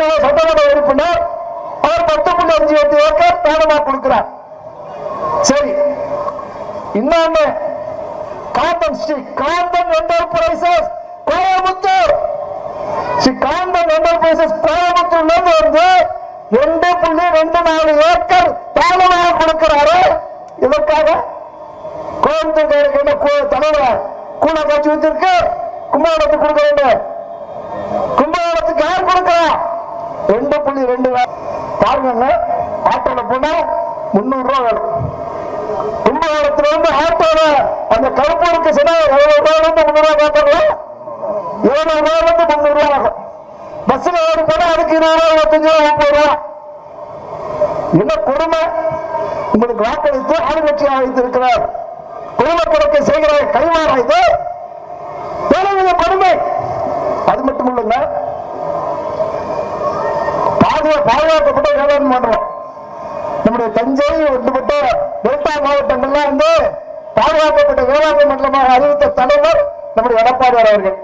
மாநில சட்டமன்ற உறுப்பினர் அவர் 10.58 ஏக்கர் தானமா கொடுக்கிறார். சரி, இன்னொன்னு காந்தன் ஸ்ரீ காந்தன் என்டர்பிரைசஸ் கோயம்புத்தூர், ஸ்ரீ காந்தன் என்டர்பிரைசஸ் கோயம்புத்தூர்ல இருந்து 2.24 ஏக்கர் தானமாக கொடுக்கிறாரு. இதற்காக கோயம்புத்தூர் தலைவர் கூட காட்சி வச்சிருக்கு. கும்பகோணத்துக்கு கொடுக்க வேண்டும். கும்பகோணத்துக்கு யார் கொடுக்கிறா? 2.2 பாருங்க. ஆட்டோல போனா 300 ரூபாய் வேணும். கும்பகோணத்துல இருந்து ஆட்டோல அந்த கருப்பூருக்கு சொன்னா 700 ரூபாயிலிருந்து 300 ரூபாய் கேட்பாங்க. 700 ரூபாயிலிருந்து 300 ரூபாய் ஆகும். பஸ்ல ஓடி போனா அதுக்கு 20 ரூபாய், 25 ரூபாய், 30 ரூபாய். என்ன கொடுமை! உங்களுக்கு வாக்களித்து ஆளுங்கட்சியாக வைத்திருக்கிறார். குடும்ப கணக்கை செய்கிற கைமாறா இது? கொடுமை. அது மட்டும் இல்லைங்க, பாதுகாக்கப்பட்ட வேளாண் மன்றம் நம்முடைய தஞ்சை ஒட்டுமொத்த டெல்டா மாவட்டங்கள்லாம் பாதுகாக்கப்பட்ட வேளாண் மண்டலமாக அறிவித்த தலைவர் நம்முடைய எடப்பாடி அவர்கள்.